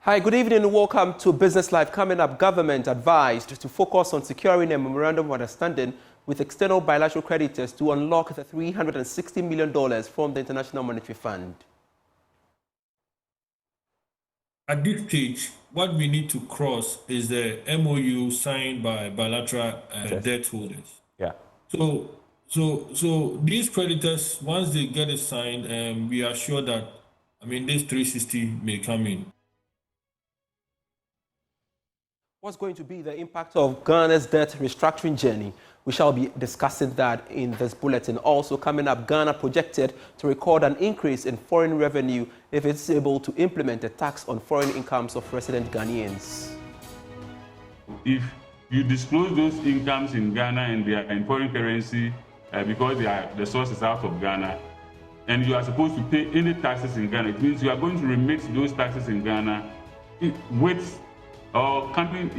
Hi, good evening and welcome to Business Live. Coming up, government advised to focus on securing a memorandum of understanding with external bilateral creditors to unlock the $360 million from the International Monetary Fund. At this stage, what we need to cross is the MOU signed by bilateral debt holders. Yeah. So these creditors, once they get it signed, we are sure that, this 360 may come in. What's going to be the impact of Ghana's debt restructuring journey? We shall be discussing that in this bulletin. Also coming up, Ghana projected to record an increase in foreign revenue if it's able to implement a tax on foreign incomes of resident Ghanaians. If you disclose those incomes in Ghana and they are in foreign currency because the source is out of Ghana, and you are supposed to pay any taxes in Ghana, it means you are going to remit those taxes in Ghana with or counting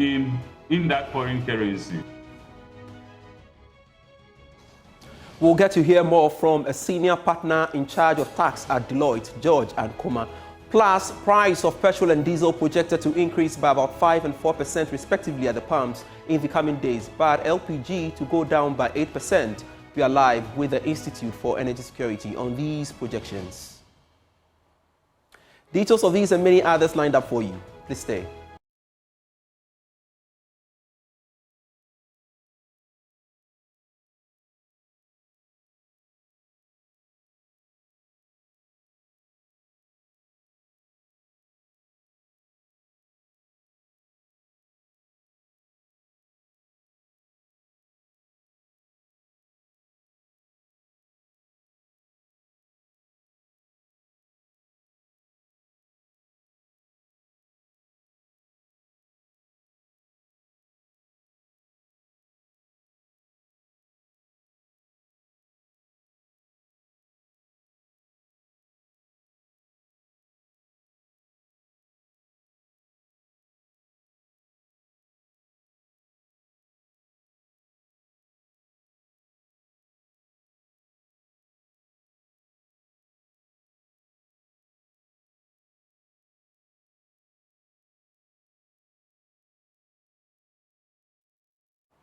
in that foreign currency. We'll get to hear more from a senior partner in charge of tax at Deloitte, George and Kuma. Plus, price of petrol and diesel projected to increase by about 5% and 4% respectively at the pumps in the coming days, but LPG to go down by 8%. We are live with the Institute for Energy Security on these projections. Details of these and many others lined up for you. Please stay.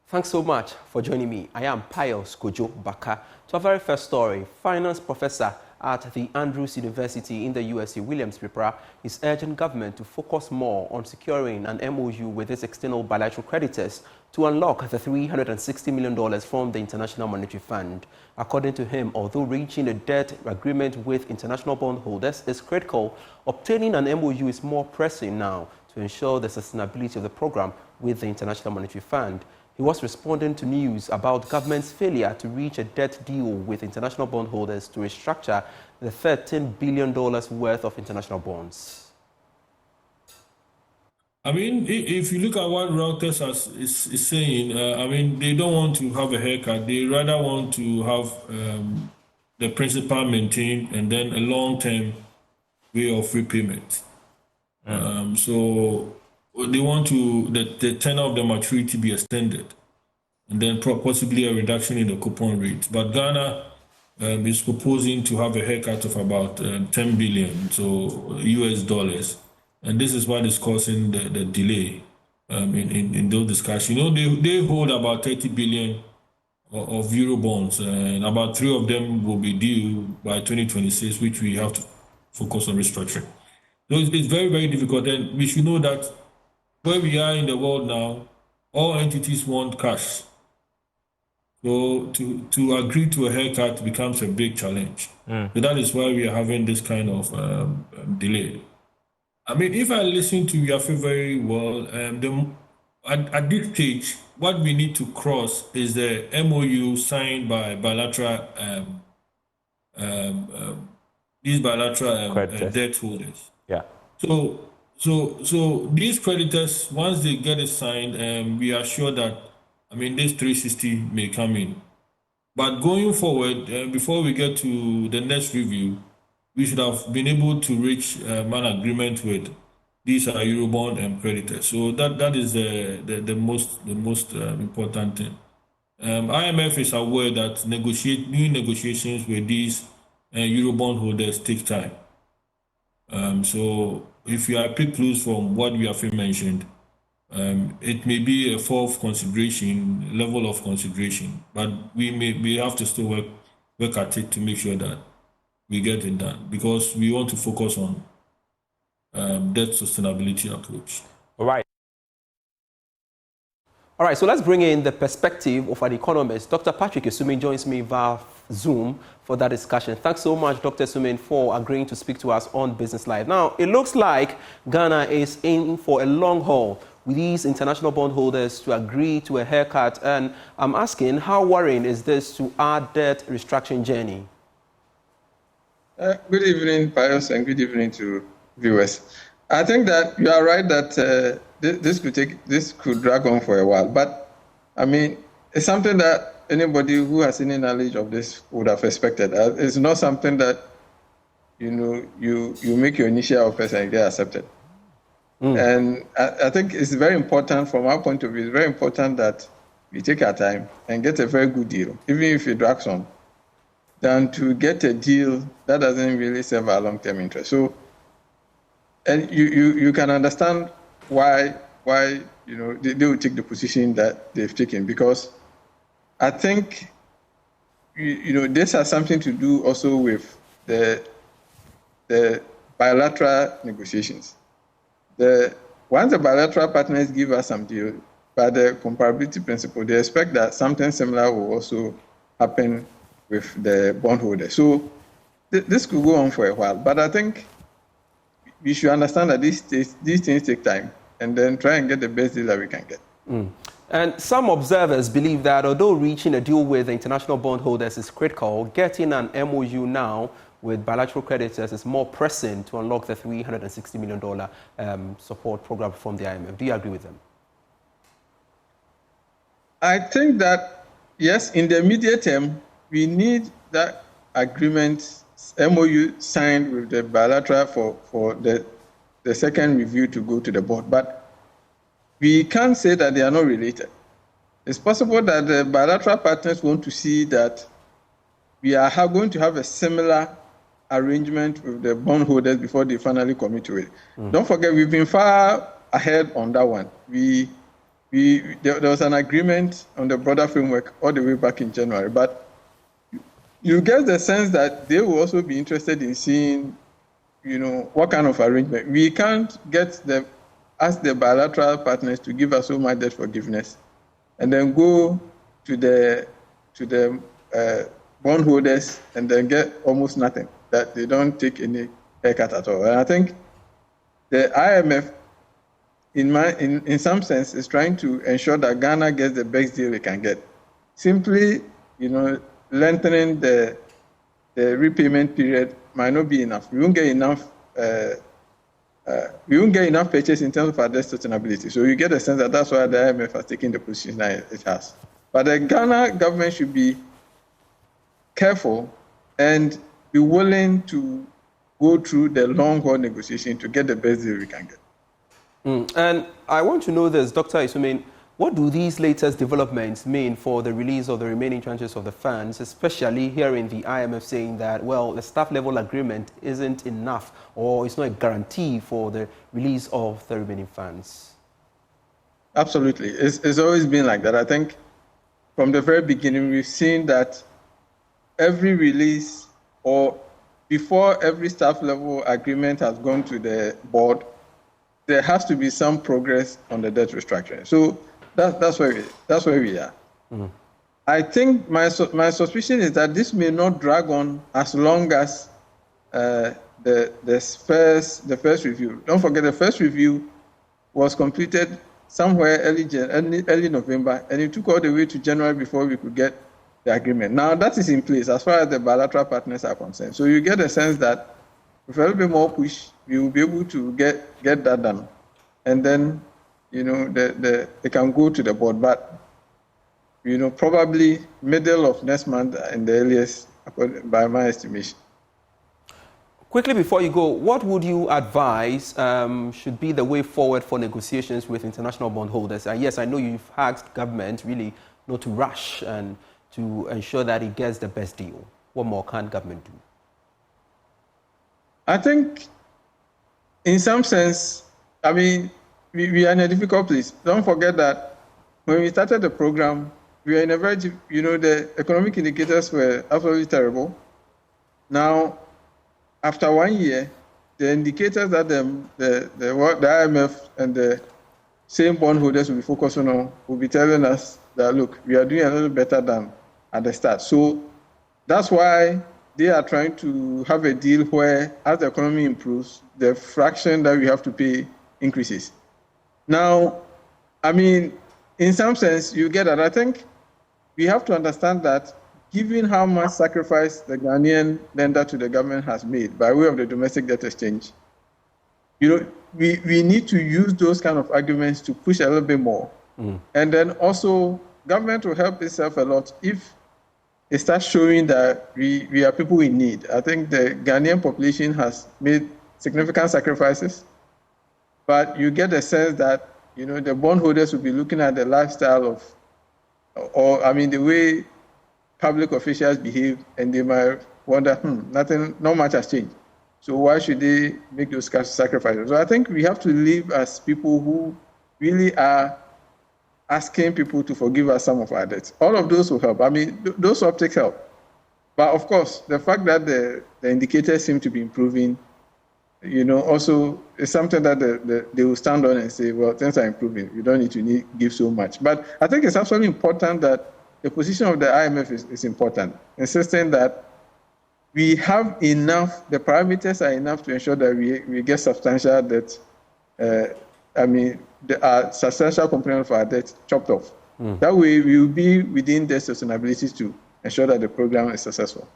Thanks so much for joining me. I am Pius Kojo Baka. To our very first story, finance professor at the Andrews University in the USA, Williams Pripra, is urging government to focus more on securing an MOU with its external bilateral creditors to unlock the $360 million from the International Monetary Fund. According to him, although reaching a debt agreement with international bondholders is critical, obtaining an MOU is more pressing now to ensure the sustainability of the program with the International Monetary Fund. He was responding to news about government's failure to reach a debt deal with international bondholders to restructure the $13 billion worth of international bonds. If you look at what Reuters is saying, they don't want to have a haircut. They rather want to have the principal maintained and then a long-term way of repayment. So they want to the tenor of the maturity be extended, and then possibly a reduction in the coupon rate. But Ghana is proposing to have a haircut of about 10 billion, so US dollars, and this is what is causing the delay in those discussions. They hold about 30 billion of euro bonds, and about 3 of them will be due by 2026, which we have to focus on restructuring. So it's very, very difficult, and we should know that where we are in the world now, all entities want cash. So to agree to a haircut becomes a big challenge. So that is why we are having this kind of delay. If I listen to you, I feel very well. At this stage, what we need to cross is the MOU signed by bilateral these bilateral debt holders. Yeah. So these creditors, once they get it signed, we are sure that this 360 may come in. But going forward, before we get to the next review, we should have been able to reach an agreement with these are Eurobond creditors. So that is the most important thing. IMF is aware that new negotiations with these Eurobond holders take time. So if you are precluded from what we have mentioned, it may be a fourth consideration, level of consideration, but we have to still work at it to make sure that we get it done, because we want to focus on debt sustainability approach. All right. All right, so let's bring in the perspective of an economist. Dr. Patrick Esuming joins me via Zoom for that discussion. Thanks so much, Dr. Esuming, for agreeing to speak to us on Business Live. Now, it looks like Ghana is in for a long haul with these international bondholders to agree to a haircut. And I'm asking, how worrying is this to our debt restructuring journey? Good evening, Pius, and good evening to viewers. I think that you are right that this could drag on for a while, but I mean, it's something that anybody who has any knowledge of this would have expected. It's not something that you make your initial offers and get accepted. And I think it's very important from our point of view. It's very important that we take our time and get a very good deal, even if it drags on, than to get a deal that doesn't really serve our long-term interest. So, and you can understand why they will take the position that they've taken, because I think this has something to do also with the bilateral negotiations. Once the bilateral partners give us some deal, by the comparability principle, they expect that something similar will also happen with the bondholder. So this could go on for a while, but I think we should understand that these things take time, and then try and get the best deal that we can get. And some observers believe that although reaching a deal with the international bondholders is critical, getting an MOU now with bilateral creditors is more pressing to unlock the $360 million support program from the IMF. Do you agree with them? I think that, yes, in the immediate term, we need that agreement, MOU signed with the bilateral for the second review to go to the board. But we can't say that they are not related. It's possible that the bilateral partners want to see that we are going to have a similar arrangement with the bondholders before they finally commit to it. Don't forget, we've been far ahead on that one. There was an agreement on the broader framework all the way back in January, but you get the sense that they will also be interested in seeing, what kind of arrangement. We can't ask the bilateral partners to give us so much debt forgiveness, and then go to the bondholders and then get almost nothing, that they don't take any haircut at all. And I think the IMF, in some sense, is trying to ensure that Ghana gets the best deal it can get. Simply, lengthening the repayment period might not be enough. We won't get enough. We won't get enough purchase in terms of our debt sustainability. So you get a sense that that's why the IMF has taken the position that it has. But the Ghana government should be careful and be willing to go through the long-haul negotiation to get the best deal we can get. And I want to know this, Dr. Esuming, what do these latest developments mean for the release of the remaining tranches of the funds, especially hearing the IMF saying that, well, the staff-level agreement isn't enough, or it's not a guarantee for the release of the remaining funds? Absolutely. It's always been like that. I think from the very beginning, we've seen that every release, or before every staff-level agreement has gone to the board, there has to be some progress on the debt restructuring. So that's where we are. I think my suspicion is that this may not drag on as long as the first review. Don't forget, the first review was completed somewhere early November, and it took all the way to January before we could get the agreement. Now that is in place as far as the bilateral partners are concerned. So you get a sense that with a little bit more push, we will be able to get that done, and then they can go to the board. But probably middle of next month and the earliest, by my estimation. Quickly before you go, what would you advise should be the way forward for negotiations with international bondholders? And yes, I know you've asked government really not to rush and to ensure that it gets the best deal. What more can government do? I think in some sense, I mean, we are in a difficult place. Don't forget that when we started the program, we were in a very, the economic indicators were absolutely terrible. Now, after 1 year, the indicators that the IMF and the same bondholders will be focusing on will be telling us that, look, we are doing a little better than at the start. So that's why they are trying to have a deal where, as the economy improves, the fraction that we have to pay increases. Now, I mean, in some sense, you get that. I think we have to understand that given how much sacrifice the Ghanaian lender to the government has made by way of the domestic debt exchange, we need to use those kind of arguments to push a little bit more. And then also, government will help itself a lot if it starts showing that we are people in need. I think the Ghanaian population has made significant sacrifices, but you get the sense that the bondholders will be looking at the lifestyle the way public officials behave, and they might wonder, not much has changed. So why should they make those sacrifices? So I think we have to live as people who really are asking people to forgive us some of our debts. All of those will help. I mean, those optics help. But of course, the fact that the indicators seem to be improving, also is something that they will stand on and say, well, things are improving. You don't need to give so much. But I think it's absolutely important that the position of the IMF is important, insisting that we have enough, the parameters are enough to ensure that we get substantial debt, the substantial component of our debt chopped off. That way we will be within the sustainability to ensure that the program is successful.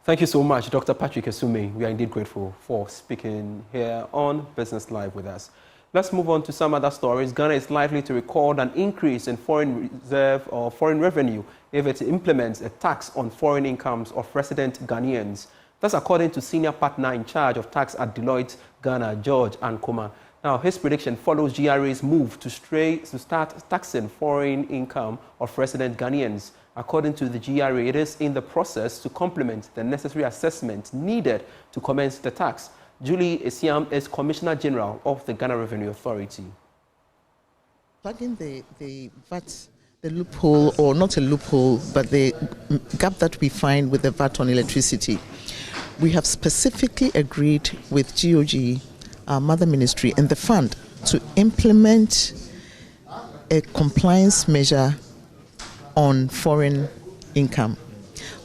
Thank you so much, Dr. Patrick Esumeh. We are indeed grateful for speaking here on Business Live with us. Let's move on to some other stories. Ghana is likely to record an increase in foreign reserve or foreign revenue if it implements a tax on foreign incomes of resident Ghanaians. That's according to senior partner in charge of tax at Deloitte Ghana, George Ankoma. Now, his prediction follows GRA's move to start taxing foreign income of resident Ghanaians. According to the GRA, it is in the process to complement the necessary assessment needed to commence the tax. Julie Esiam is Commissioner General of the Ghana Revenue Authority. Plugging the VAT, the loophole, or not a loophole, but the gap that we find with the VAT on electricity, we have specifically agreed with GOG, our mother ministry, and the fund to implement a compliance measure on foreign income.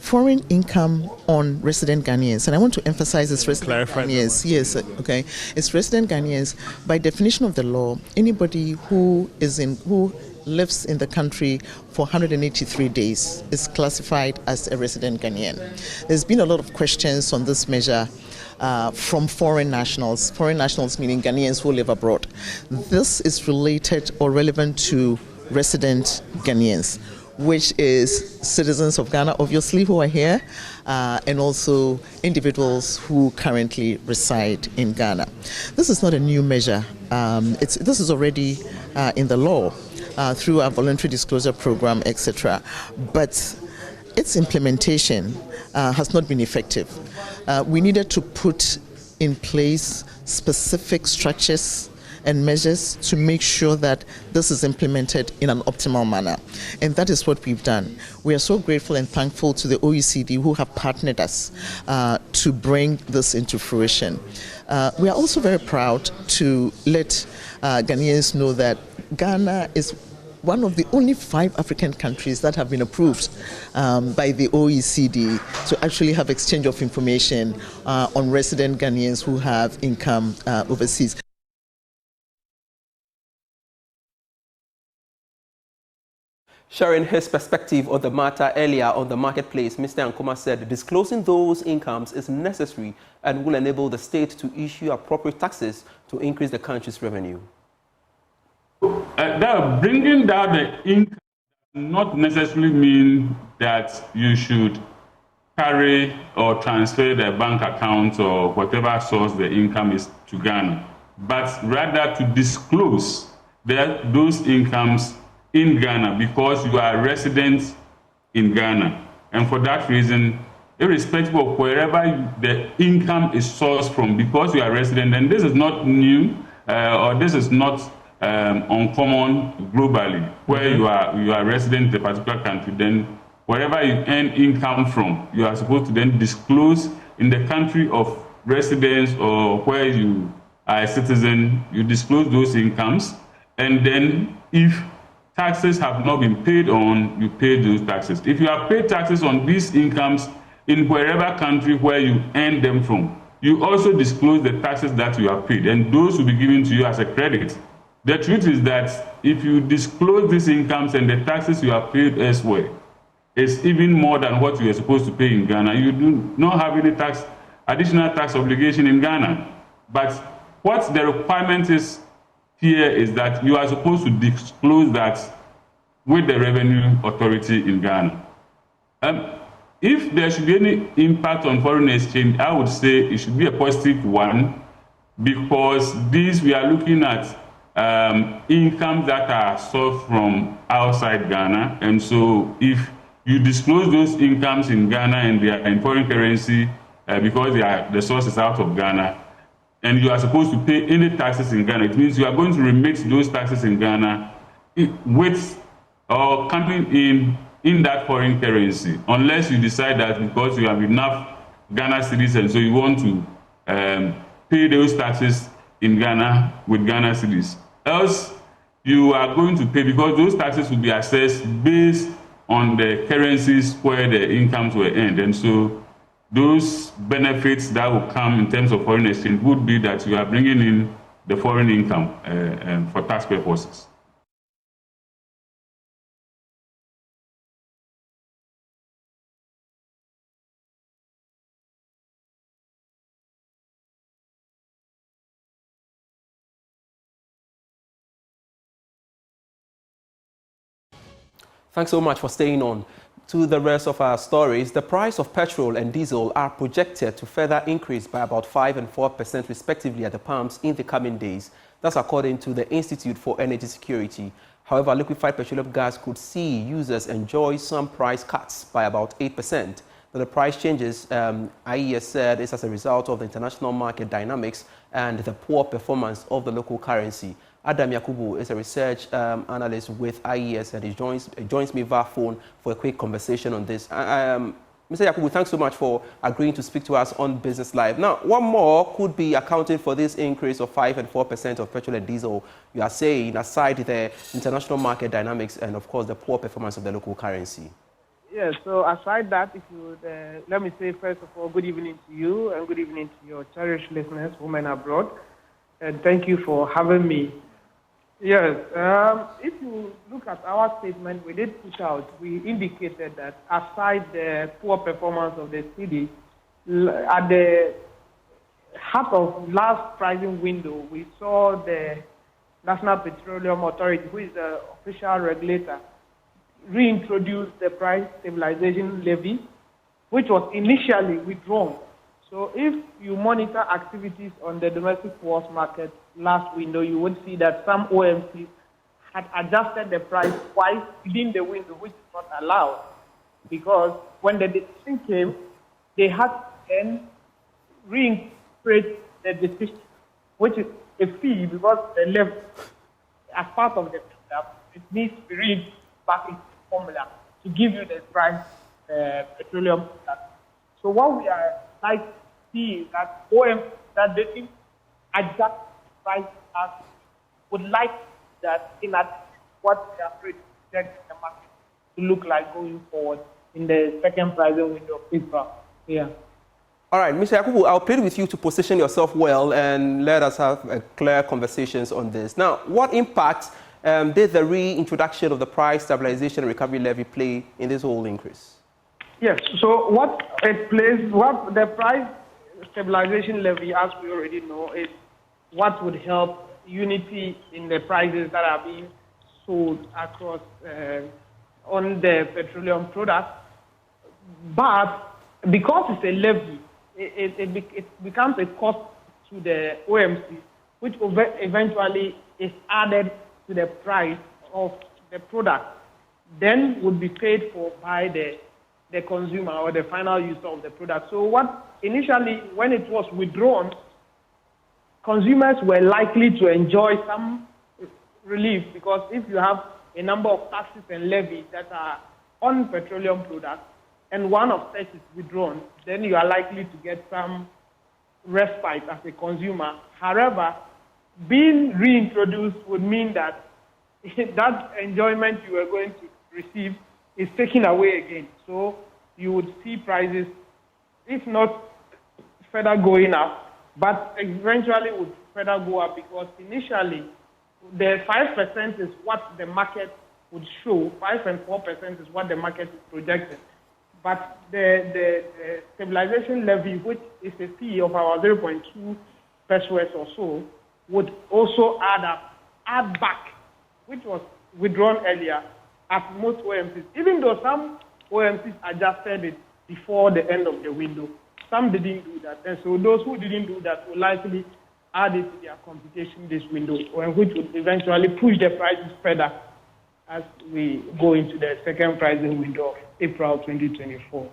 Foreign income on resident Ghanaians, and I want to emphasize it's resident Ghanaians. Yes, okay. It's resident Ghanaians. By definition of the law, anybody who lives in the country for 183 days is classified as a resident Ghanaian. There's been a lot of questions on this measure from foreign nationals meaning Ghanaians who live abroad. This is related or relevant to resident Ghanaians, which is citizens of Ghana, obviously, who are here, and also individuals who currently reside in Ghana. This is not a new measure. This is already in the law through our voluntary disclosure program, etc. But its implementation has not been effective. We needed to put in place specific structures and measures to make sure that this is implemented in an optimal manner. And that is what we've done. We are so grateful and thankful to the OECD who have partnered us to bring this into fruition. We are also very proud to let Ghanaians know that Ghana is one of the only 5 African countries that have been approved by the OECD to actually have exchange of information on resident Ghanaians who have income overseas. Sharing his perspective on the matter earlier on the marketplace, Mr. Ankoma said disclosing those incomes is necessary and will enable the state to issue appropriate taxes to increase the country's revenue. Bringing down the income does not necessarily mean that you should carry or transfer the bank account or whatever source the income is to Ghana, but rather to disclose those incomes in Ghana because you are a resident in Ghana. And for that reason, irrespective of wherever the income is sourced from, because you are resident, and this is not new or this is not uncommon globally, where you are resident in a particular country, then wherever you earn income from, you are supposed to then disclose in the country of residence or where you are a citizen, you disclose those incomes, and then if taxes have not been paid on, you pay those taxes. If you have paid taxes on these incomes in wherever country where you earn them from, you also disclose the taxes that you have paid, and those will be given to you as a credit. The truth is that if you disclose these incomes and the taxes you have paid elsewhere is even more than what you are supposed to pay in Ghana, you do not have any additional tax obligation in Ghana. But what the requirement is here is that you are supposed to disclose that with the revenue authority in Ghana. If there should be any impact on foreign exchange, I would say it should be a positive one, because we are looking at incomes that are sourced from outside Ghana. And so if you disclose those incomes in Ghana and they are in foreign currency because the source is out of Ghana, and you are supposed to pay any taxes in Ghana, it means you are going to remit those taxes in Ghana with or coming in that foreign currency, unless you decide that because you have enough Ghana cedis and so you want to pay those taxes in Ghana with Ghana cedis. Else, you are going to pay, because those taxes will be assessed based on the currencies where the incomes were earned. And so those benefits that will come in terms of foreign exchange would be that you are bringing in the foreign income for tax purposes. Thanks so much for staying on. To the rest of our stories, the price of petrol and diesel are projected to further increase by about 5% and 4% respectively at the pumps in the coming days. That's according to the Institute for Energy Security. However, liquefied petroleum gas could see users enjoy some price cuts by about 8%. The price changes, IES said, is as a result of the international market dynamics and the poor performance of the local currency. Adam Yakubu is a research analyst with IES, and he joins me via phone for a quick conversation on this. Mr. Yakubu, thanks so much for agreeing to speak to us on Business Live. Now, what more could be accounting for this increase of 5% and 4% of petrol and diesel, you are saying, aside the international market dynamics and, of course, the poor performance of the local currency? Yes, so aside that, if you would, let me say, first of all, good evening to you and good evening to your cherished listeners, women abroad. And thank you for having me. Yes, if you look at our statement we did put out, we indicated that aside the poor performance of the city, at the heart of last pricing window, we saw the National Petroleum Authority, who is the official regulator, reintroduce the price stabilization levy, which was initially withdrawn. So if you monitor activities on the domestic force market last window, you would see that some OMCs had adjusted the price twice within the window, which is not allowed, because when the decision came, they had to then reinterpret the decision, which is a fee, because the levy, as part of the program, it needs to be reintroduced back into the formula to give you the price petroleum product. So what we are like to see is that OMCs that they didn't adjust price as would like that in what they are projecting the market to look like going forward in the second pricing window of April. Yeah. All right, Mr. Yakubu, I'll plead with you to position yourself well and let us have clear conversations on this. Now, what impact did the reintroduction of the price stabilization and recovery levy play in this whole increase? Yes, so what the price stabilization levy, as we already know, is what would help unity in the prices that are being sold across on the petroleum products. But because it's a levy, it becomes a cost to the OMC, which eventually is added to the price of the product, then would be paid for by the the consumer or the final user of the product. So what initially, when it was withdrawn, consumers were likely to enjoy some relief, because if you have a number of taxes and levies that are on petroleum products and one of such is withdrawn, then you are likely to get some respite as a consumer. However, being reintroduced would mean that that enjoyment you were going to receive is taken away again. So you would see prices, if not further going up, but eventually would further go up, because initially the 5% is what the market would show. 5 and 4% is what the market is projecting. But the stabilization levy, which is a fee of our 0.2 pesos or so, would also add back, which was withdrawn earlier at most OMCs. Even though some OMCs adjusted it before the end of the window, some didn't do that. And so those who didn't do that will likely add it to their computation this window, which would eventually push the prices further as we go into the second pricing window of April 2024.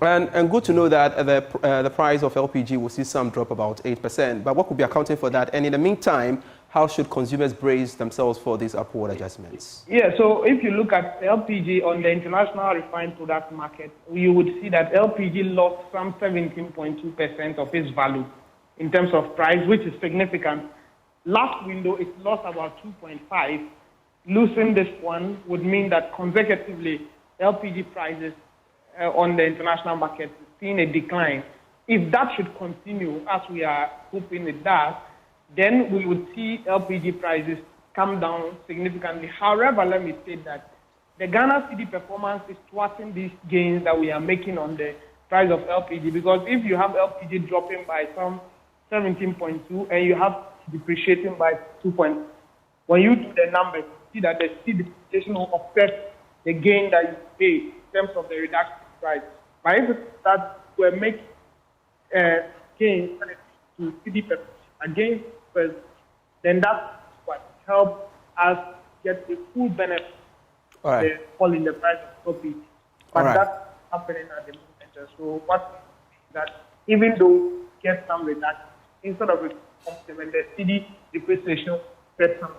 And good to know that the price of LPG will see some drop about 8%. But what could be accounting for that? And in the meantime, how should consumers brace themselves for these upward adjustments? Yeah, so if you look at LPG on the international refined product market, you would see that LPG lost some 17.2% of its value in terms of price, which is significant. Last window, it lost about 2.5. Losing this one would mean that consecutively, LPG prices on the international market is seeing a decline. If that should continue, as we are hoping it does, then we would see LPG prices come down significantly. However, let me state that the Ghana cedi performance is thwarting these gains that we are making on the price of LPG, because if you have LPG dropping by some 17.2 and you have depreciating by 2. When you do the numbers, you see that the cedi depreciation will offset the gain that you pay in terms of the reduction in price. But if that will make gains to cedi performance against first, then that's what helps us get the full benefit of the fall in the price of LPG. But that's happening at the moment. So what that even though we get some reduction, instead of it, when the cedi depreciation gets some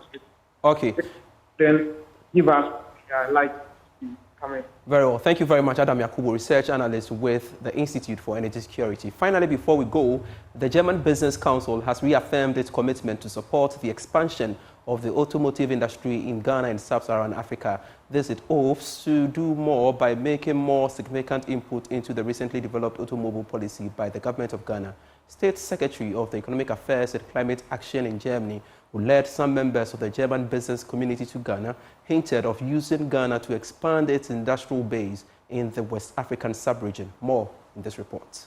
then give us like coming. Very well. Thank you very much, Adam Yakubu, research analyst with the Institute for Energy Security. Finally, before we go, the German Business Council has reaffirmed its commitment to support the expansion of the automotive industry in Ghana and Sub-Saharan Africa. This it hopes to do more by making more significant input into the recently developed automobile policy by the government of Ghana. State Secretary of the Economic Affairs and Climate Action in Germany, who led some members of the German business community to Ghana, hinted of using Ghana to expand its industrial base in the West African sub-region. More in this report.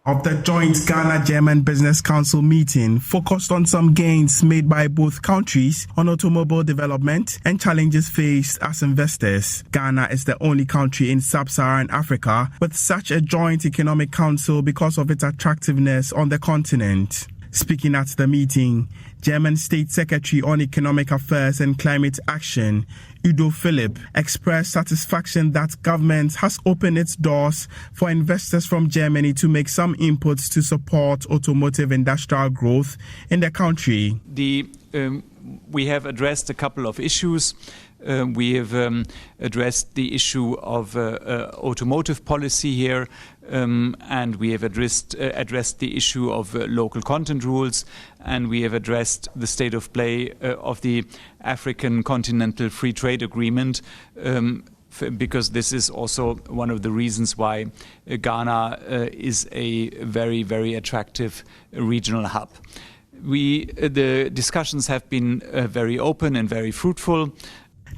Of the joint Ghana-German Business Council meeting focused on some gains made by both countries on automobile development and challenges faced as investors. Ghana is the only country in sub-Saharan Africa with such a joint economic council because of its attractiveness on the continent. Speaking at the meeting, German State Secretary on Economic Affairs and Climate Action, Udo Philipp, expressed satisfaction that government has opened its doors for investors from Germany to make some inputs to support automotive industrial growth in the country. We have addressed a couple of issues. We have addressed the issue of automotive policy here, and we have addressed the issue of local content rules, and we have addressed the state of play of the African Continental Free Trade Agreement, because this is also one of the reasons why Ghana is a very, very attractive regional hub. The discussions have been very open and very fruitful.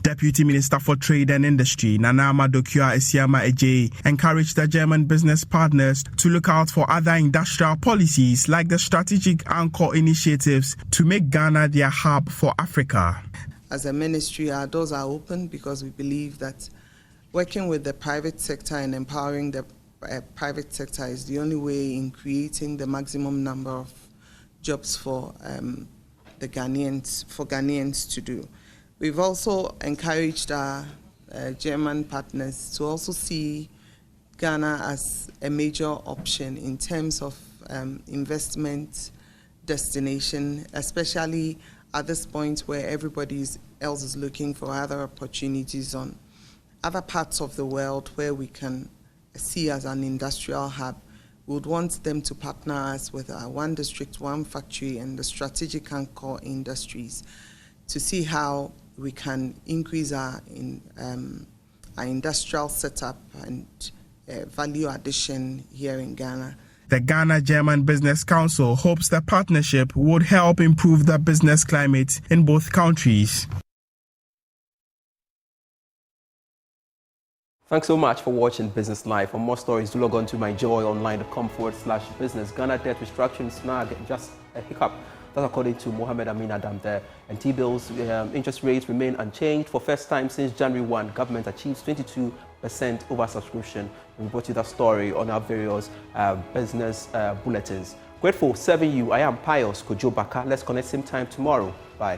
Deputy Minister for Trade and Industry, Nana Madokua Esiama Eje, encouraged the German business partners to look out for other industrial policies like the strategic anchor initiatives to make Ghana their hub for Africa. As a ministry, our doors are open because we believe that working with the private sector and empowering the private sector is the only way in creating the maximum number of jobs for Ghanaians to do. We've also encouraged our German partners to also see Ghana as a major option in terms of investment destination, especially at this point where everybody else is looking for other opportunities on other parts of the world where we can see as an industrial hub. We would want them to partner us with our one district, one factory, and the strategic and core industries to see how we can increase our industrial setup and value addition here in Ghana. The Ghana-German Business Council hopes the partnership would help improve the business climate in both countries. Thanks so much for watching Business Live. For more stories, do log on to myjoyonline.com/business. Ghana debt restructuring snag, just a hiccup. That's according to Mohammed Amin Adam there. And T-bills interest rates remain unchanged. For first time since January 1, government achieves 22% oversubscription. We brought you that story on our various business bulletins. Grateful serving you. I am Pius Kojo Baka. Let's connect same time tomorrow. Bye.